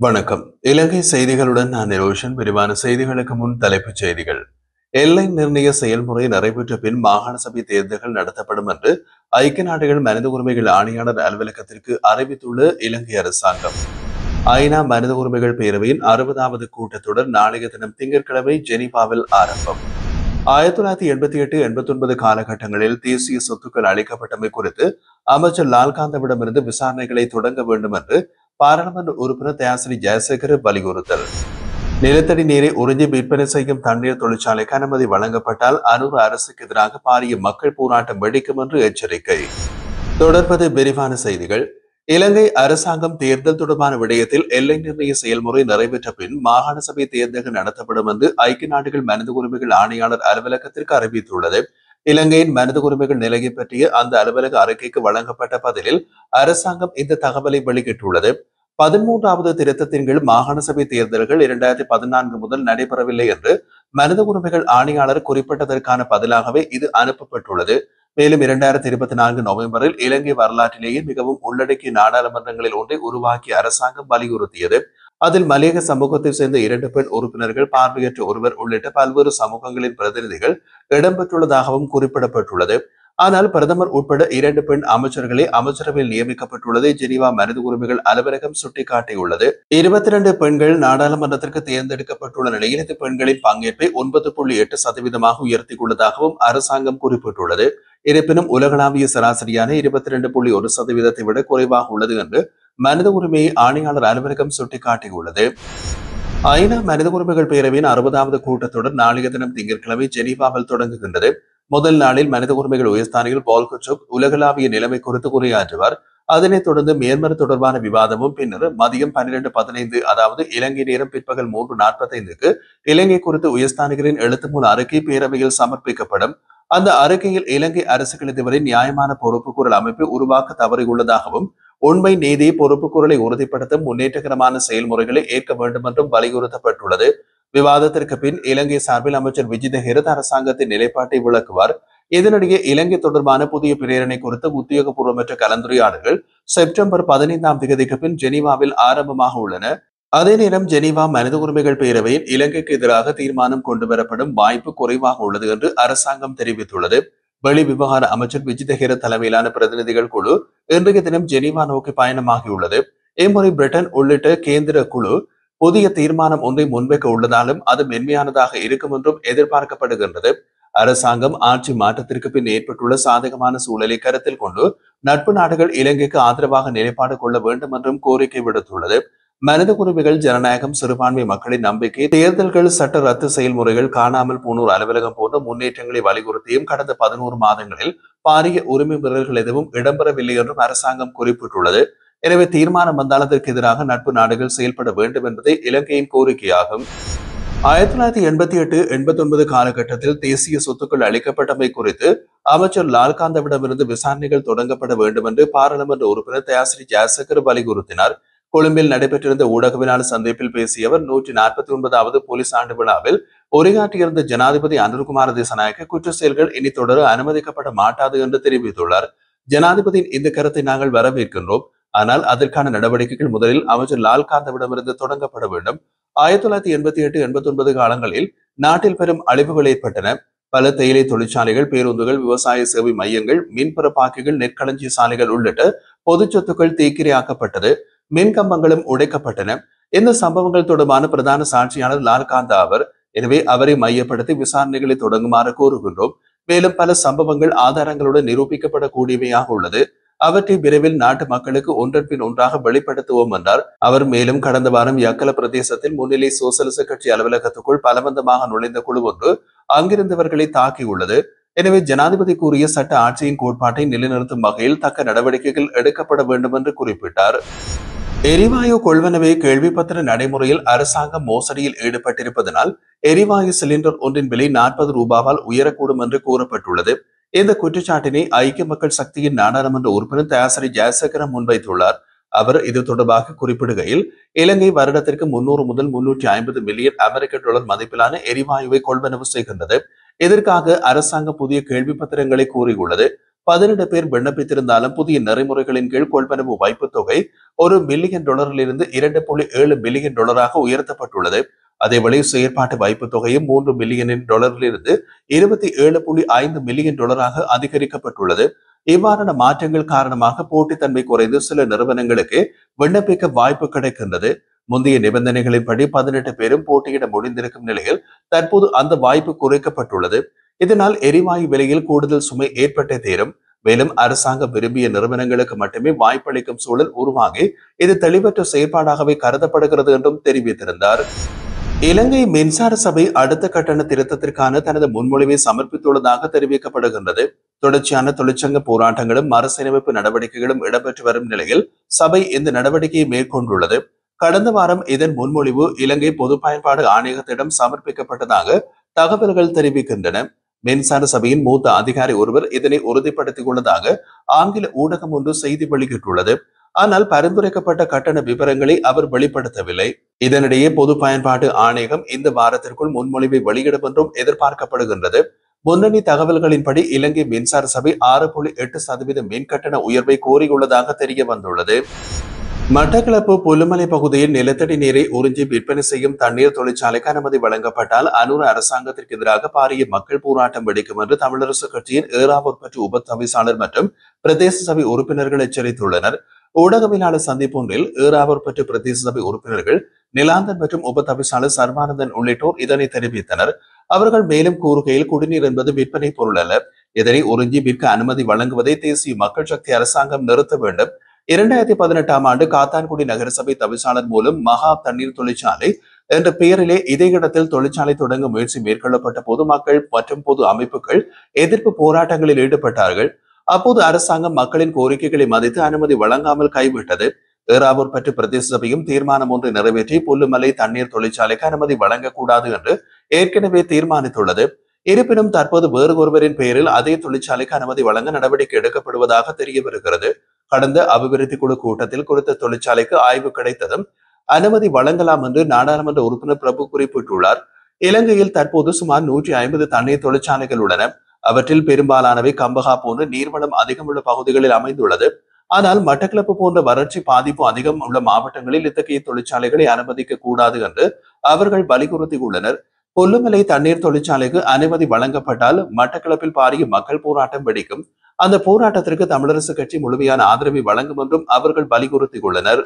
வணக்கம். இலங்கை செய்திகளுடன் நான் நிரோஷன். விரிவான செய்திகளுக்கு முன் தலைப்புச் செய்திகள். எல்லை நிர்ணய செயல்முறை நிறைவேற்ற பின் மாகாண சபை தேர்தல்கள் நடத்தப்படும் என்று ஐக்கிய நாடுகள் மனித உரிமைகள் ஆணையாளர் அலுவலகத்திற்கு அறிவித்துள்ள இலங்கை அரசாங்கம். ஐநா மனித உரிமைகள் பேரவையின் 60வது கூட்டத்தொடர் நாளைய தினம் திங்கட்கிழமை ஜெனீவாவில் ஆரம்பம். 1988-89 காலகட்டங்களில் தேசிய சொத்துக்கள் அளிக்கப்பட்டமை குறித்து அமைச்சர் லால்காந்தவிடமிருந்து விசாரணைகளை தொடங்க வேண்டும் என்று பாராளுமன்ற உறுப்பினர் தயாசிரி ஜெயசேகர் வலியுறுத்தல். நிலத்தடி நீரை உறிஞ்சி விற்பனை செய்யும் தண்ணீர் தொழிற்சாலைக்கு அனுமதி வழங்கப்பட்டால் அனூர் அரசுக்கு எதிராக பாரிய மக்கள் போராட்டம் வெடிக்கும் என்று எச்சரிக்கை. தொடர்பது விரிவான செய்திகள். இலங்கை அரசாங்கம் தேர்தல் தொடர்பான விடயத்தில் எல்லை நிர்ணய செயல்முறை நிறைவேற்ற பின் மாகாண சபை தேர்தல்கள் நடத்தப்படும் என்று ஐக்கிய நாடுகள் மனித உரிமைகள் ஆணையாளர் அலுவலகத்திற்கு அறிவித்துள்ளது. இலங்கையின் மனித உரிமைகள் நிலையை பற்றிய அந்த அலுவலக அறிக்கைக்கு வழங்கப்பட்ட பதிலில் அரசாங்கம் இந்த தகவலை வெளியிட்டுள்ளது. 13வது திருத்தத்தின் கீழ் மாகாண சபை தேர்தல்கள் 2014 முதல் நடைபெறவில்லை என்று மனித உரிமைகள் ஆணையாளர் குறிப்பிட்டதற்கான பதிலாகவே இது அனுப்பப்பட்டுள்ளது. மேலும் 2024 நவம்பரில் இலங்கை வரலாற்றிலேயே மிகவும் உள்ளடக்கிய நாடாளுமன்றங்களில் ஒன்றை உருவாக்கிய அரசாங்கம் வலியுறுத்தியது. அதில் மலையக சமூகத்தை சேர்ந்த 2 பெண் உறுப்பினர்கள், பார்வையற்ற ஒருவர் உள்ளிட்ட பல்வேறு சமூகங்களின் பிரதிநிதிகள் இடம்பெற்றுள்ளதாகவும் குறிப்பிடப்பட்டுள்ளது. ஆனால் பிரதமர் உட்பட 2 பெண் அமைச்சர்களே அமைச்சரவையில் நியமிக்கப்பட்டுள்ளதை ஜெனீவா மனித உரிமைகள் அலுவலகம் சுட்டிக்காட்டியுள்ளது. 22 பெண்கள் நாடாளுமன்றத்திற்கு தேர்ந்தெடுக்கப்பட்டுள்ள நிலையில் இந்த பெண்களின் பங்கேற்பை 9.8% உயர்த்தியுள்ளதாகவும் அரசாங்கம் குறிப்பிட்டுள்ளது. இருப்பினும் உலகளாவிய சராசரியான 22.1% விட குறைவாக உள்ளது என்று மனித உரிமை ஆணையாளர் அலுவலகம் சுட்டிக்காட்டியுள்ளது. ஐநா மனித உரிமைகள் பேரவையின் 60வது கூட்டத்தொடர் நாளைய தினம் திங்கட்கிழமை ஜெனீவாவில் தொடங்குகின்றது. முதல் நாளில் மனித உரிமைகள் உயர்ஸ்தானிகள் பால்கச்சுக் உலகளாவிய நிலைமை குறித்து உரையாற்றுவார். அதனைத் தொடர்ந்து மியான்மர் தொடர்பான விவாதமும் பின்னர் மதியம் 12:15 அதாவது இலங்கை நேரம் பிற்பகல் 3:45க்கு இலங்கை குறித்து உயர்ஸ்தானிகரின் எழுத்துமூல அறிக்கை பேரவையில் சமர்ப்பிக்கப்படும். அந்த அறிக்கையில் இலங்கை அரசுகள் இதுவரை நியாயமான பொறுப்புக்கூறல் அமைப்பை உருவாக்க தவறியுள்ளதாகவும் உண்மை நீதி பொறுப்புக்கூறலை உறுதிப்படுத்தும் முன்னேற்றகரமான செயல்முறைகளை ஏற்க வேண்டும் என்றும் வலியுறுத்தப்பட்டுள்ளது. விவாதத்திற்கு பின் இலங்கை சார்பில் அமைச்சர் விஜித ஹெரத் அரசாங்கத்தின் நிலைப்பாட்டை விளக்குவார். இதனிடையே இலங்கை தொடர்பான புதிய பிரேரணை குறித்த உத்தியோகபூர்வமற்ற கலந்துரையாடல்கள் செப்டம்பர் 15ஆம் தேதிக்கு பின் ஜெனீவாவில் ஆரம்பமாக உள்ளன. அதே நேரம் ஜெனீவா மனித உரிமைகள் பேரவையில் இலங்கைக்கு எதிராக தீர்மானம் கொண்டுவரப்படும் வாய்ப்பு குறைவாக உள்ளது என்று அரசாங்கம் தெரிவித்துள்ளது. வெளி விவகார அமைச்சர் விஜித ஹெரத் தலைமையிலான பிரதிநிதிகள் குழு இன்றைய தினம் ஜெனீவா நோக்கி பயணமாகியுள்ளது. இம்முறை பிரிட்டன் உள்ளிட்ட கேந்திர குழு புதிய தீர்மானம் ஒன்றை முன்வைக்க உள்ளதாலும் அது மென்மையானதாக இருக்கும் என்றும் எதிர்பார்க்கப்படுகின்றது. அரசாங்கம் ஆட்சி மாற்றத்திற்கு பின் ஏற்பட்டுள்ள சாதகமான சூழலை கருத்தில் கொண்டு நட்பு நாடுகள் இலங்கைக்கு ஆதரவாக நிலைப்பாடு கொள்ள வேண்டும் என்றும் கோரிக்கை விடுத்துள்ளது. மனித உரிமைகள், ஜனநாயகம், சிறுபான்மை மக்களின் நம்பிக்கை, தேர்தல்கள், சட்ட ரத்து செயல்முறைகள், காணாமல் போனோர் அலுவலகம் போன்ற முன்னேற்றங்களை வலியுறுத்தியும் கடந்த 11 மாதங்களில் பாரிய உரிமை மீறல்கள் எதுவும் இடம்பெறவில்லை என்றும் அரசாங்கம் குறிப்பிட்டுள்ளது. எனவே தீர்மானம் வந்தால் அதற்கு எதிராக நட்பு நாடுகள் செயல்பட வேண்டும் என்பதே இலங்கையின் கோரிக்கையாகும். 1988-89 காலகட்டத்தில் தேசிய சொத்துக்கள் அளிக்கப்பட்டமை குறித்து அமைச்சர் லால்காந்தவிடமிருந்து விசாரணைகள் தொடங்கப்பட வேண்டும் என்று பாராளுமன்ற உறுப்பினர் தயாசிரி ஜெயசேகர் வலியுறுத்தினார். கொழும்பில் நடைபெற்றிருந்த ஊடகவியலாளர் சந்திப்பில் பேசிய அவர் 149வது போலீஸ் ஆண்டு விழாவில் உரையாற்றியிருந்த ஜனாதிபதி அனுர்குமார திசாநாயக்க குற்ற செயல்கள் இனி தொடர அனுமதிக்கப்பட மாட்டாது என்று தெரிவித்துள்ளார். ஜனாதிபதியின் இந்த கருத்தை நாங்கள் வரவேற்கின்றோம். ஆனால் அதற்கான நடவடிக்கைகள் முதலில் அமைச்சர் லால்காந்தவிடமிருந்து தொடங்கப்பட வேண்டும். 1988-89 காலங்களில் நாட்டில் பெரும் அழிவுகள் ஏற்பட்டன. பல தேயிலை தொழிற்சாலைகள், பேருந்துகள், விவசாய சேவை மையங்கள், மின்பரப்பாக்கிகள், நெற்களஞ்சிய சாலைகள் உள்ளிட்ட பொது சொத்துக்கள் தீக்கிரையாக்கப்பட்டது. மின் கம்பங்களும் உடைக்கப்பட்டன. இந்த சம்பவங்கள் தொடர்பான பிரதான சாட்சியாளர் லால்காந்தா அவர். எனவே அவரை மையப்படுத்தி விசாரணைகளை தொடங்குமாறு கோருகின்றோம். மேலும் பல சம்பவங்கள் ஆதாரங்களுடன் நிரூபிக்கப்படக்கூடியவையாக உள்ளது. அவற்றை விரைவில் நாட்டு மக்களுக்கு ஒன்றன் பின் ஒன்றாக வெளிப்படுத்துவோம் என்றார் அவர். மேலும் கடந்த வாரம் யக்கல பிரதேசத்தில் முன்னிலை சோசலிச கட்சி அலுவலகத்துக்குள் பலவந்தமாக நுழைந்த குழு ஒன்று அங்கிருந்தவர்களை தாக்கியுள்ளது. எனவே ஜனாதிபதி கூறிய சட்ட ஆட்சியின் கோட்பாட்டை நிலைநிறுத்தும் வகையில் தக்க நடவடிக்கைகள் எடுக்கப்பட வேண்டும் என்று குறிப்பிட்டார். எரிவாயு கொள்வனவை கேள்விப்பத்திர நடைமுறையில் அரசாங்கம் மோசடியில் ஈடுபட்டிருப்பதனால் எரிவாயு சிலிண்டர் ஒன்றின் விலை 40 ரூபாவால் உயரக்கூடும் என்று கூறப்பட்டுள்ளது. இந்த குற்றச்சாட்டினை ஐக்கிய மக்கள் சக்தியின் நாடாளுமன்ற உறுப்பினர் தயாசிரி ஜெயசேகர் முன்வைத்துள்ளார். அவர் இது தொடர்பாக குறிப்பிடுகையில் இலங்கை வருடத்திற்கு 300 முதல் 350 மில்லியன் அமெரிக்க டாலர் மதிப்பிலான எரிவாயுவை கொள்வனவு செய்கின்றது. இதற்காக அரசாங்கம் புதிய கேள்வி பத்திரங்களை கூறியுள்ளது. 17 பேர் விண்ணப்பித்திருந்தாலும் புதிய நெறிமுறைகளின் கீழ் கொள்வனவு வைப்புத் தொகை $1 மில்லியன் இருந்து $2.7 மில்லியன் உயர்த்தப்பட்டுள்ளது. அதேவேளை செயற்பாட்டு வைப்புத் தொகையும் $3 மில்லியன் இருந்து $27.5 மில்லியன் அதிகரிக்கப்பட்டுள்ளது. இவ்வாறான மாற்றங்கள் காரணமாக போட்டித்தன்மை குறைந்து சில நிறுவனங்களுக்கு விண்ணப்பிக்க வாய்ப்பு கிடைக்கின்றது. முந்தைய நிபந்தனைகளின்படி 18 பேரும் போட்டியிட முடிந்திருக்கும் நிலையில் தற்போது அந்த வாய்ப்பு குறைக்கப்பட்டுள்ளது. இதனால் எரிவாயு விலையில் கூடுதல் சுமை ஏற்பட்டே தீரும். மேலும் அரசாங்கம் விரும்பிய நிறுவனங்களுக்கு மட்டுமே வாய்ப்பளிக்கும் சூழல் உருவாகி இது தெளிவற்ற செயற்பாடாகவே கருதப்படுகிறது என்றும் தெரிவித்திருந்தார். இலங்கை மின்சார சபை அடுத்த கட்டண திருத்தத்திற்கான தனது முன்மொழிவை சமர்ப்பித்துள்ளதாக தெரிவிக்கப்படுகின்றது. தொடர்ச்சியான தொழிற்சங்க போராட்டங்களும் மறுசீரமைப்பு நடவடிக்கைகளும் இடம்பெற்று வரும் நிலையில் சபை இந்த நடவடிக்கையை மேற்கொண்டுள்ளது. கடந்த வாரம் இதன் முன்மொழிவு இலங்கை பொது பயன்பாடு ஆணையகத்திடம் சமர்ப்பிக்கப்பட்டதாக தகவல்கள் தெரிவிக்கின்றன. மின்சார சபையின் மூத்த அதிகாரி ஒருவர் இதனை உறுதிப்படுத்திக் கொண்டதாக ஆங்கில ஊடகம் ஒன்று செய்தி வெளியிட்டுள்ளது. ஆனால் பரிந்துரைக்கப்பட்ட கட்டண விவரங்களை அவர் வெளிப்படுத்தவில்லை. இதனிடையே பொது பயன்பாட்டு ஆணையகம் இந்த வாரத்திற்குள் முன்மொழிவை வெளியிடும் என்றும் எதிர்பார்க்கப்படுகின்றது. முன்னணி தகவல்களின்படி இலங்கை மின்சார சபை 6.8% மின் கட்டண உயர்வை கோரியுள்ளதாக தெரிய வந்துள்ளது. மட்டக்களப்பு புல்லுமலை பகுதியில் நிலத்தடி நீரை உறிஞ்சி விற்பனை செய்யும் தண்ணீர் தொழிற்சாலைக்கு அனுமதி வழங்கப்பட்டால் அனூர் அரசாங்கத்திற்கு எதிராக பாரிய மக்கள் போராட்டம் வெடிக்கும் என்று தமிழரசு கட்சியின் ஏறாவூர்பற்று உப தவிசாளர் மற்றும் பிரதேச சபை உறுப்பினர்கள் எச்சரித்துள்ளனர். ஊடகவியலாளர் சந்திப்பு ஒன்றில் ஏறாவூர்பற்று பிரதேச சபை உறுப்பினர்கள் நிலாந்தன் மற்றும் உப தவிசாளர் சர்வானந்தன் உள்ளிட்டோர் இதனை தெரிவித்தனர். அவர்கள் மேலும் கூறுகையில் குடிநீர் என்பது விற்பனை பொருள் அல்ல. இதனை உறிஞ்சி விற்க அனுமதி வழங்குவதை தேசிய மக்கள் சக்தி அரசாங்கம் நிறுத்த வேண்டும். 2018 ஆண்டு காத்தான்குடி நகரசபை தவிசாளர் மூலம் மகா தண்ணீர் தொழிற்சாலை என்ற பெயரிலே இதே இடத்தில் தொழிற்சாலை தொடங்க முயற்சி மேற்கொள்ளப்பட்ட பொதுமக்கள் மற்றும் பொது அமைப்புகள் எதிர்ப்பு போராட்டங்களில் ஈடுபட்டார்கள். அப்போது அரசாங்கம் மக்களின் கோரிக்கைகளை மதித்து அனுமதி வழங்காமல் கைவிட்டது. ஏறாவூர்பற்று பிரதேச சபையும் தீர்மானம் ஒன்றை நிறைவேற்றி புல்லுமலை தண்ணீர் தொழிற்சாலைக்கு அனுமதி வழங்கக்கூடாது என்று ஏற்கனவே தீர்மானித்துள்ளது. இருப்பினும் தற்போது வேறு ஒருவரின் பெயரில் அதே தொழிற்சாலைக்கு அனுமதி வழங்க நடவடிக்கை எடுக்கப்படுவதாக தெரிய வருகிறது. கடந்த அபிவிருத்தி குழு கூட்டத்தில் குறித்த தொழிற்சாலைக்கு ஆய்வு கிடைத்ததும் அனுமதி வழங்கலாம் என்று நாடாளுமன்ற உறுப்பினர் பிரபு குறிப்பிட்டுள்ளார். இலங்கையில் தற்போது சுமார் 150 தண்ணீர் தொழிற்சாலைகள் உள்ளன. அவற்றில் பெரும்பாலானவை கம்பகா போன்ற நீர்வளம் அதிகம் உள்ள பகுதிகளில் அமைந்துள்ளது. ஆனால் மட்டக்களப்பு போன்ற வறட்சி பாதிப்பு அதிகம் உள்ள மாவட்டங்களில் இத்தகைய தொழிற்சாலைகளை அனுமதிக்க கூடாது என்று அவர்கள் வலியுறுத்தியுள்ளனர். புல்லுமலை தண்ணீர் தொழிற்சாலைக்கு அனுமதி வழங்கப்பட்டால் மட்டக்களப்பில் பாரிய மக்கள் போராட்டம் வெடிக்கும். அந்த போராட்டத்திற்கு தமிழரசு கட்சி முழுமையான ஆதரவை வழங்கும் என்றும் அவர்கள் வலியுறுத்தியுள்ளனர்.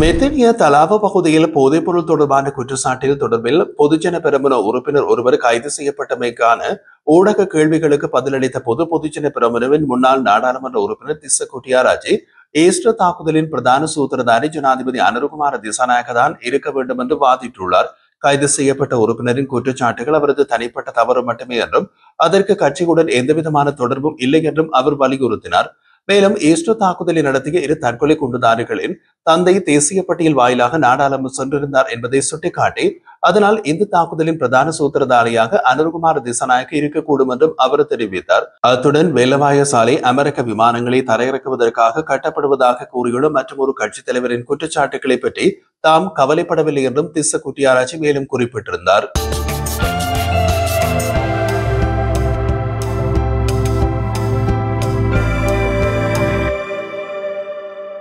மெத்தனிய தலாவ பகுதியில் போதைப்பொருள் தொடர்பான குற்றச்சாட்டில் தொடர்பில் பொதுஜன பெரமுன உறுப்பினர் ஒருவர் கைது செய்யப்பட்டமைக்கான ஊடக கேள்விகளுக்கு பதிலளித்த பொதுஜன பெரமுனவின் முன்னாள் நாடாளுமன்ற உறுப்பினர் திஸ்ஸ குட்டியாராஜி ஈஸ்டர் தாக்குதலின் பிரதான சூத்திரதாரி ஜனாதிபதி அனுரகுமார திசாநாயக்க தான் இருக்க வேண்டும் என்று வாதிட்டுள்ளார். கைது செய்யப்பட்ட உறுப்பினரின் குற்றச்சாட்டுகள் அவரது தனிப்பட்ட தவறு மட்டுமே என்றும் அதற்கு கட்சியுடன் எந்தவிதமான தொடர்பும் இல்லை என்றும் அவர் வலியுறுத்தினார். மேலும் ஈஸ்டர் தாக்குதலை நடத்திய 2 தற்கொலை குண்டுதாரிகளின் தந்தை தேசிய பட்டியல் வாயிலாக நாடாளுமன்றம் சென்றிருந்தார் என்பதை சுட்டிக்காட்டி அதனால் இந்த தாக்குதலின் பிரதான சூத்திரதாரியாக அனுரகுமார திசாநாயக்க இருக்கக்கூடும் என்றும் அவர் தெரிவித்தார். அத்துடன் வெள்ளவாய சாலை அமெரிக்க விமானங்களை தரையிறக்குவதற்காக கட்டப்படுவதாக கூறியுள்ள மற்றும் ஒரு கட்சித் தலைவரின் குற்றச்சாட்டுகளை பற்றி தாம் கவலைப்படவில்லை என்றும் திஸ்ஸ குட்டியாராச்சி மேலும் குறிப்பிட்டிருந்தார்.